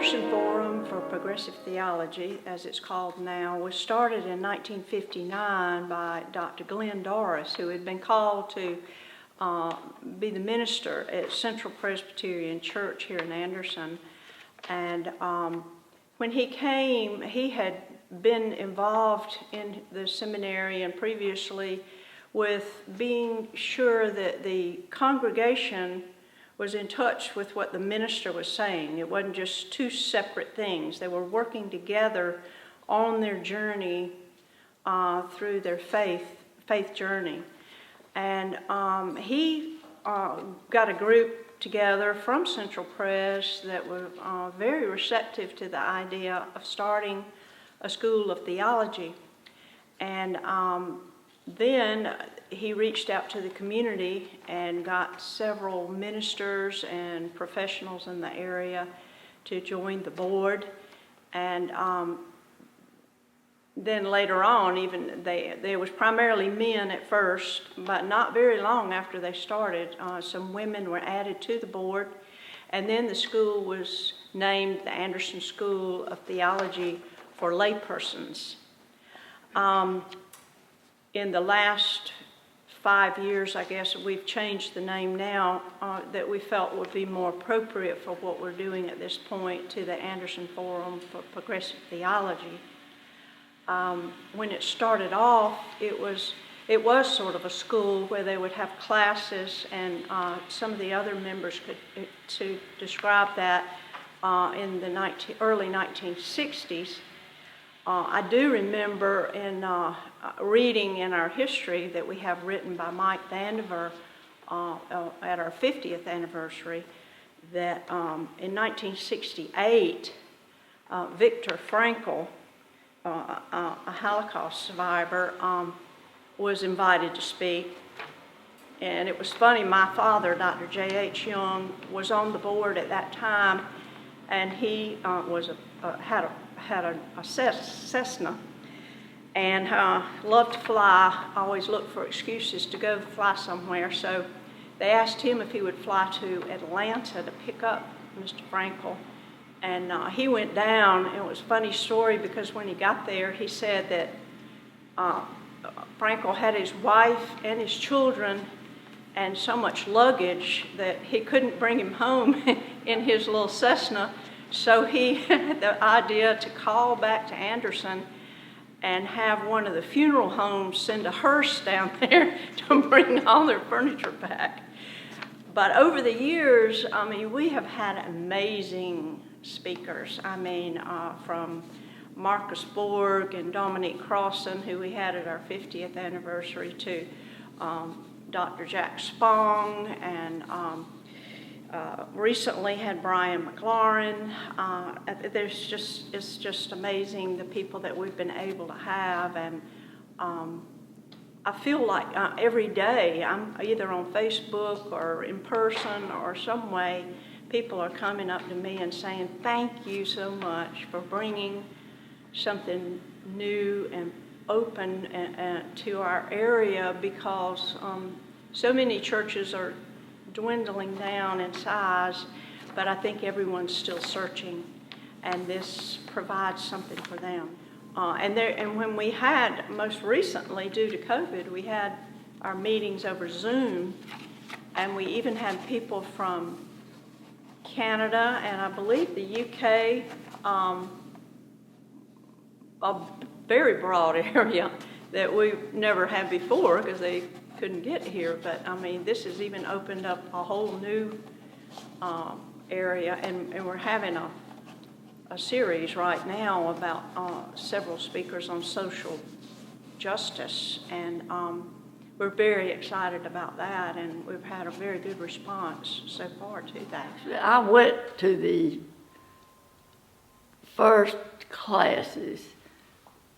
Anderson Forum for Progressive Theology, as it's called now, was started in 1959 by Dr. Glenn Doris, who had been called to be the minister at Central Presbyterian Church here in Anderson. And when he came, he had been involved in the seminary and previously with being sure that the congregation was in touch with what the minister was saying. It wasn't just two separate things. They were working together on their journey through their faith journey. And he got a group together from Central Pres that were very receptive to the idea of starting a school of theology. And then he reached out to the community and got several ministers and professionals in the area to join the board. And then later on, even there was primarily men at first, but not very long after they started, some women were added to the board. And then the school was named the Anderson School of Theology for Laypersons. In the last 5 years, I guess, we've changed the name now that we felt would be more appropriate for what we're doing at this point to the Anderson Forum for Progressive Theology. When it started off, it was sort of a school where they would have classes, and some of the other members could to describe that in the early 1960s. I do remember in reading in our history that we have written by Mike Vandiver at our 50th anniversary that in 1968, Viktor Frankl, a Holocaust survivor, was invited to speak. And it was funny, my father, Dr. J.H. Young, was on the board at that time, and he had a Cessna and loved to fly, always looked for excuses to go fly somewhere. So they asked him if he would fly to Atlanta to pick up Mr. Frankl. And he went down. It was a funny story because when he got there, he said that Frankl had his wife and his children and so much luggage that he couldn't bring him home in his little Cessna. So he had the idea to call back to Anderson and have one of the funeral homes send a hearse down there to bring all their furniture back. But over the years, I mean, we have had amazing speakers. I mean, from Marcus Borg and Dominique Crossan, who we had at our 50th anniversary, to Dr. Jack Spong, and recently had Brian McLaurin. It's just amazing the people that we've been able to have, and I feel like every day I'm either on Facebook or in person or some way, people are coming up to me and saying, thank you so much for bringing something new and open to our area, because so many churches are dwindling down in size, but I think everyone's still searching, and this provides something for them. And when we had, most recently due to COVID, we had our meetings over Zoom, and we even had people from Canada and I believe the UK, a very broad area that we've never had before because they couldn't get here. But I mean, this has even opened up a whole new area, and we're having a series right now about several speakers on social justice, and we're very excited about that, and we've had a very good response so far to that. I went to the first classes.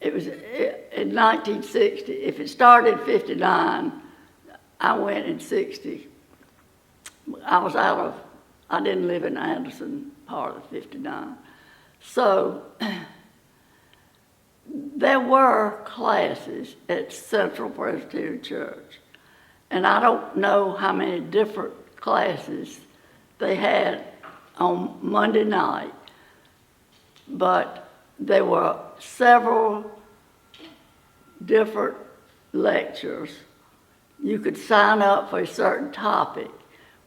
It was in 1960. If it started in 59, I went in 60. I didn't live in Anderson part of 59. So there were classes at Central Presbyterian Church, and I don't know how many different classes they had on Monday night, but there were several different lectures. You could sign up for a certain topic.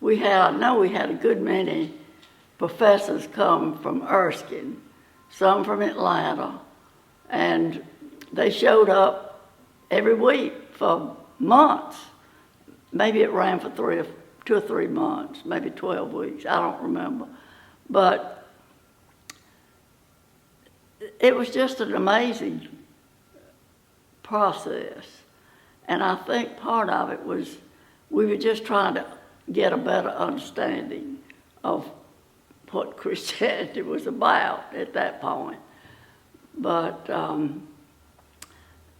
I know we had a good many professors come from Erskine, some from Atlanta, and they showed up every week for months. Maybe it ran for 2 or 3 months, maybe 12 weeks, I don't remember. But it was just an amazing process. And I think part of it was we were just trying to get a better understanding of what Christianity was about at that point. But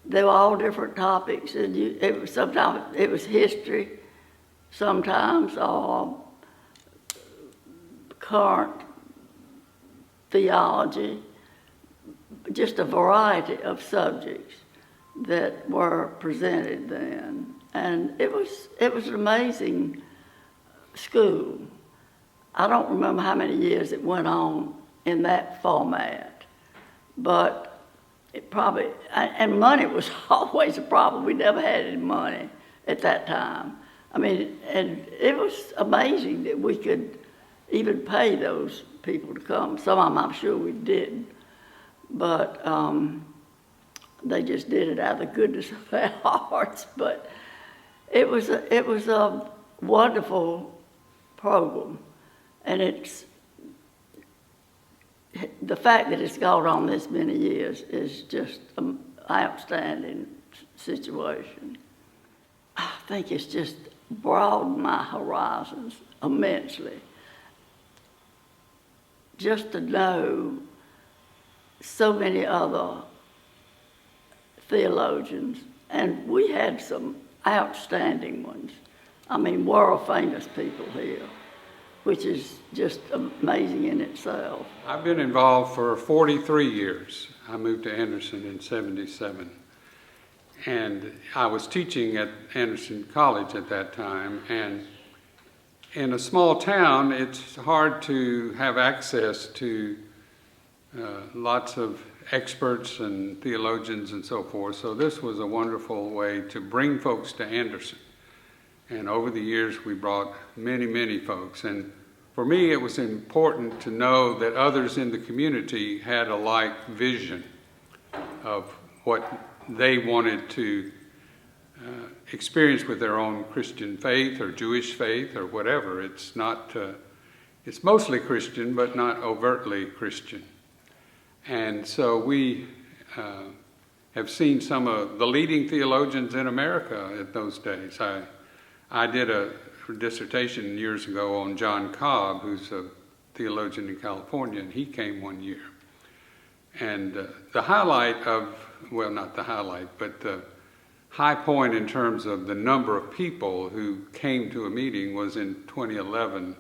they were all different topics, and sometimes it was history, sometimes current theology, just a variety of subjects that were presented then. And it was an amazing school. I don't remember how many years it went on in that format, but it probably, and money was always a problem. We never had any money at that time. I mean, and it was amazing that we could even pay those people to come. Some of them I'm sure we didn't, but they just did it out of the goodness of their hearts. But it was a wonderful program, and the fact that it's gone on this many years is just an outstanding situation. I think it's just broadened my horizons immensely. Just to know so many other theologians, and we had some outstanding ones. I mean, world famous people here, which is just amazing in itself. I've been involved for 43 years. I moved to Anderson in '77. And I was teaching at Anderson College at that time. And in a small town, it's hard to have access to lots of experts and theologians and so forth. So this was a wonderful way to bring folks to Anderson. And over the years, we brought many, many folks. And for me, it was important to know that others in the community had a like vision of what they wanted to experience with their own Christian faith or Jewish faith or whatever. It's not, it's mostly Christian, but not overtly Christian. And so we have seen some of the leading theologians in America at those days. I did a dissertation years ago on John Cobb, who's a theologian in California, and he came one year. And the highlight of, well, not the highlight, but the high point in terms of the number of people who came to a meeting was in 2011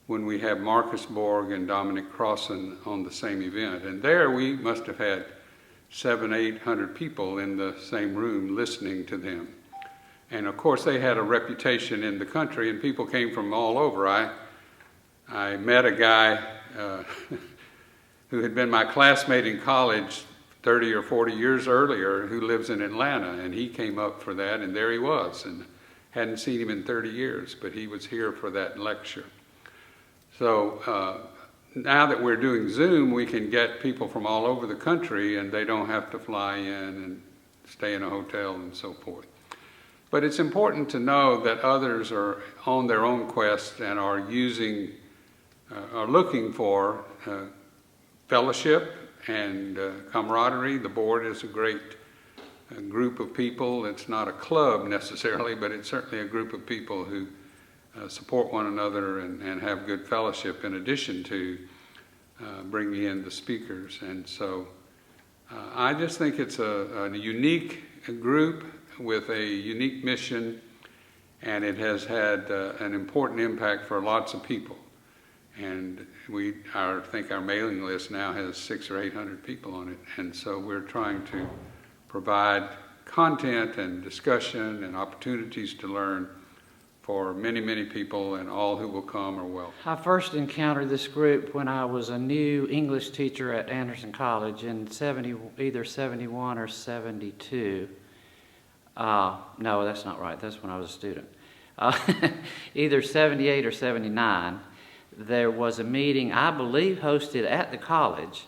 when we had Marcus Borg and Dominic Crossan on the same event. And there we must have had 700-800 people in the same room listening to them. And of course they had a reputation in the country and people came from all over. I met a guy who had been my classmate in college 30 or 40 years earlier who lives in Atlanta, and he came up for that, and there he was, and hadn't seen him in 30 years, but he was here for that lecture. So now that we're doing Zoom, we can get people from all over the country, and they don't have to fly in and stay in a hotel and so forth. But it's important to know that others are on their own quest and are looking for fellowship and camaraderie. The board is a great group of people. It's not a club necessarily, but it's certainly a group of people who support one another and have good fellowship in addition to bringing in the speakers. And so I just think it's a unique group with a unique mission, and it has had an important impact for lots of people. And I think our mailing list now has 600 or 800 people on it. And so we're trying to provide content and discussion and opportunities to learn for many, many people, and all who will come are welcome. I first encountered this group when I was a new English teacher at Anderson College in either 71 or 72. No, that's not right. That's when I was a student. Either 78 or 79. There was a meeting, I believe, hosted at the college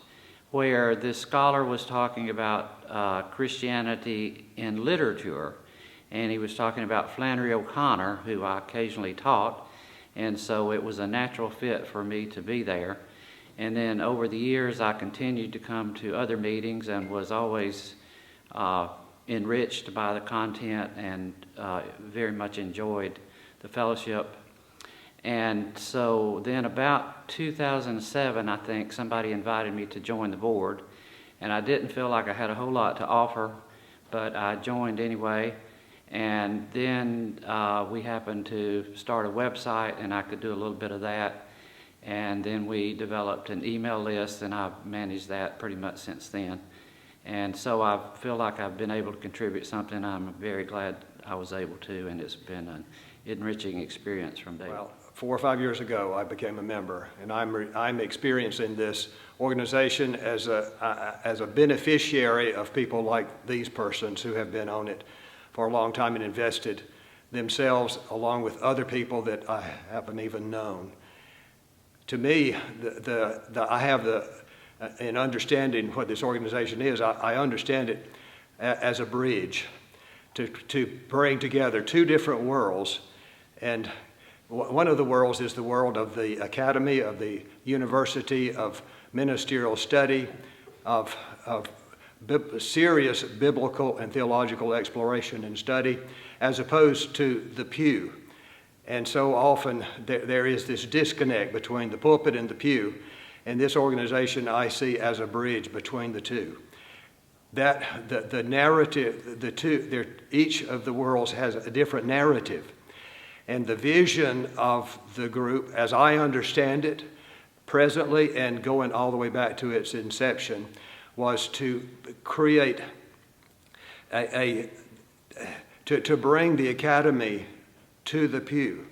where this scholar was talking about Christianity in literature. And he was talking about Flannery O'Connor, who I occasionally taught, and so it was a natural fit for me to be there. And then over the years, I continued to come to other meetings and was always enriched by the content and very much enjoyed the fellowship. And so then about 2007, I think, somebody invited me to join the board, and I didn't feel like I had a whole lot to offer, but I joined anyway. And then we happened to start a website, and I could do a little bit of that. And then we developed an email list, and I've managed that pretty much since then. And so I feel like I've been able to contribute something. I'm very glad I was able to, and it's been an enriching experience from day one. Well, 4 or 5 years ago, I became a member, and I'm experiencing this organization as a beneficiary of people like these persons who have been on it for a long time and invested themselves along with other people that I haven't even known. To me, I have in understanding what this organization is, I understand it as a bridge to bring together two different worlds. And one of the worlds is the world of the academy, of the university, of ministerial study, of serious biblical and theological exploration and study, as opposed to the pew. And so often there is this disconnect between the pulpit and the pew, and this organization I see as a bridge between the two. That the narrative, each of the worlds has a different narrative, and the vision of the group, as I understand it, presently and going all the way back to its inception, was to create to bring the academy to the pew,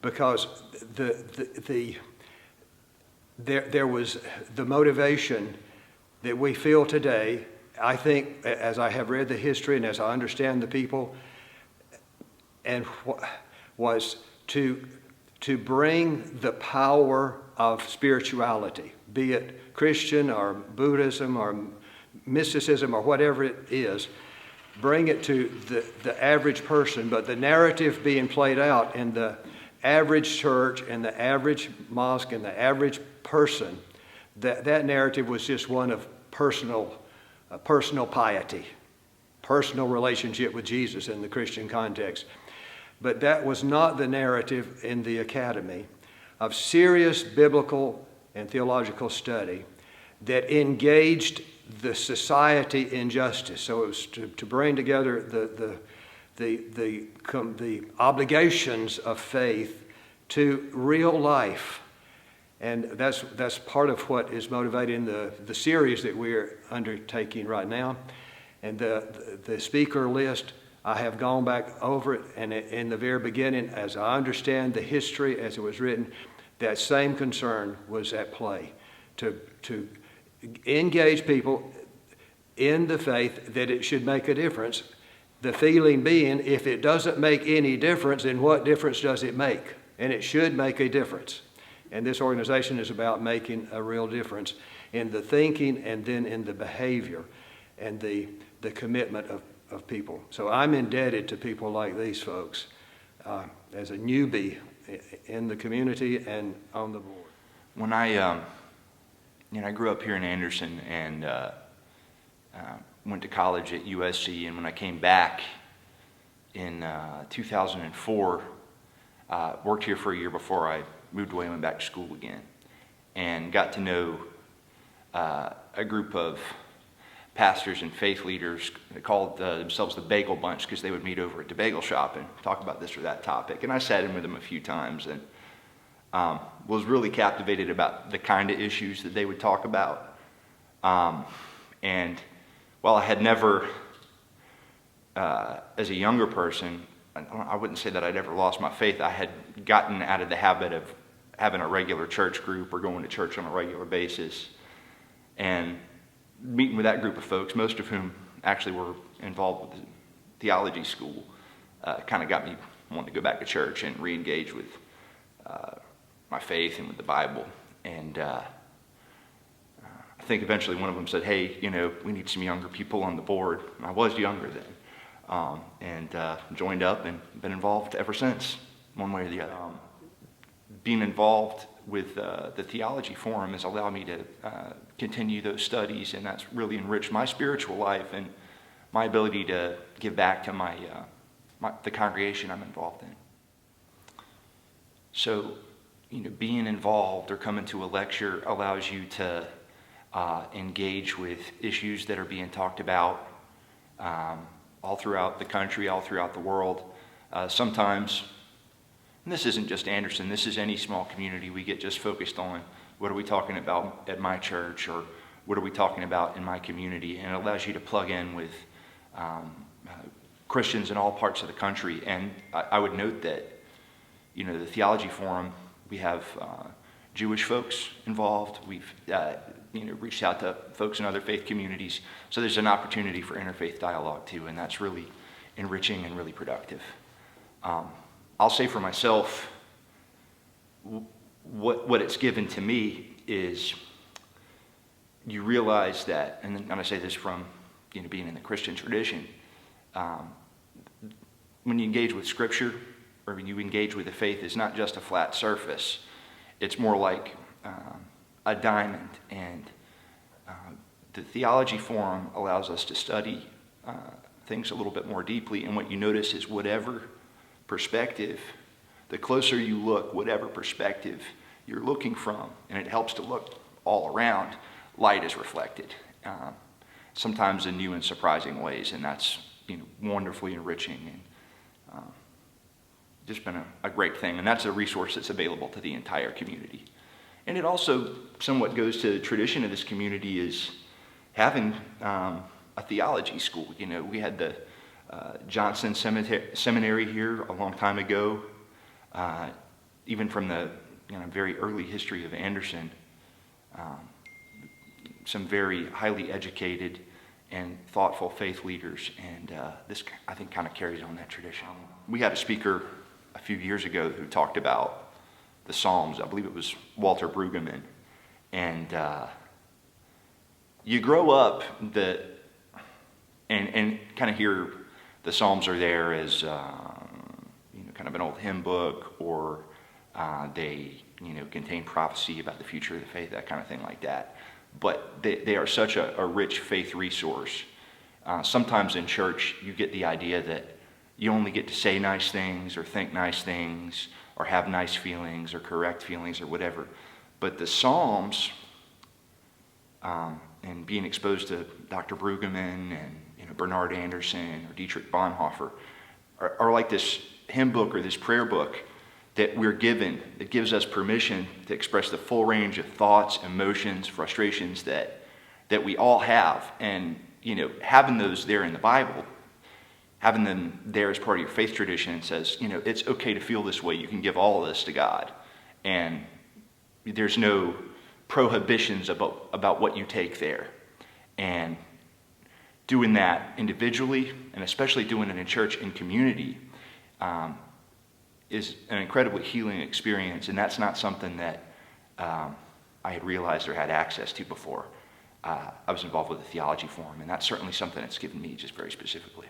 because there was the motivation that we feel today. I think, as I have read the history and as I understand the people, and was to bring the power of spirituality, be it Christian or Buddhism or mysticism or whatever it is, bring it to the average person, but the narrative being played out in the average church and the average mosque and the average person, that narrative was just one of personal piety, personal relationship with Jesus in the Christian context. But that was not the narrative in the academy of serious biblical and theological study that engaged the society in justice. So it was to bring together the obligations of faith to real life. And that's part of what is motivating the series that we're undertaking right now. And the speaker list, I have gone back over it, and in the very beginning, as I understand the history as it was written, that same concern was at play, to engage people in the faith that it should make a difference. The feeling being, if it doesn't make any difference, then what difference does it make? And it should make a difference. And this organization is about making a real difference in the thinking and then in the behavior and the commitment of people. So I'm indebted to people like these folks as a newbie in the community and on the board. When I grew up here in Anderson and went to college at USC, and when I came back in 2004, worked here for a year before I moved away and went back to school again, and got to know a group of pastors and faith leaders that called themselves the Bagel Bunch, because they would meet over at the bagel shop and talk about this or that topic. And I sat in with them a few times and was really captivated about the kind of issues that they would talk about. And while I had never, as a younger person, I wouldn't say that I'd ever lost my faith. I had gotten out of the habit of having a regular church group or going to church on a regular basis. And meeting with that group of folks, most of whom actually were involved with the theology school, kind of got me wanting to go back to church and re-engage with my faith and with the Bible. And I think eventually one of them said, hey, we need some younger people on the board. And I was younger then. And joined up and been involved ever since, one way or the other. Being involved with the Theology Forum has allowed me to continue those studies, and that's really enriched my spiritual life and my ability to give back to the congregation I'm involved in. So, being involved or coming to a lecture allows you to engage with issues that are being talked about all throughout the country, all throughout the world. Sometimes, and this isn't just Anderson, this is any small community, we get just focused on what are we talking about at my church, or what are we talking about in my community, and it allows you to plug in with Christians in all parts of the country. And I would note that, the Theology Forum, we have Jewish folks involved. We've reached out to folks in other faith communities. So there's an opportunity for interfaith dialogue too, and that's really enriching and really productive. I'll say for myself, what it's given to me is you realize that, and I say this from being in the Christian tradition, when you engage with Scripture, or when you engage with the faith, it's not just a flat surface. It's more like a diamond, and the Theology Forum allows us to study things a little bit more deeply, and what you notice is whatever perspective, the closer you look, whatever perspective you're looking from, and it helps to look all around, light is reflected, sometimes in new and surprising ways, and that's wonderfully enriching, and just been a great thing. And that's a resource that's available to the entire community. And it also somewhat goes to the tradition of this community is having a theology school. We had the Johnson Seminary here a long time ago. Even from the very early history of Anderson, some very highly educated and thoughtful faith leaders, and this, I think, kind of carries on that tradition. We had a speaker a few years ago who talked about the Psalms. I believe it was Walter Brueggemann, and you grow up and kind of hear the Psalms are there as kind of an old hymn book, or they contain prophecy about the future of the faith, that kind of thing like that. But they are such a rich faith resource. Sometimes in church you get the idea that you only get to say nice things or think nice things or have nice feelings or correct feelings or whatever. But the Psalms, and being exposed to Dr. Brueggemann and Bernard Anderson or Dietrich Bonhoeffer are like this hymn book or this prayer book that we're given, that gives us permission to express the full range of thoughts, emotions, frustrations that we all have. And having those there in the Bible, having them there as part of your faith tradition, says, it's okay to feel this way. You can give all of this to God. And there's no prohibitions about what you take there. And doing that individually, and especially doing it in church and community, is an incredibly healing experience. And that's not something that I had realized or had access to before. I was involved with the Theology Forum, and that's certainly something that's given me just very specifically.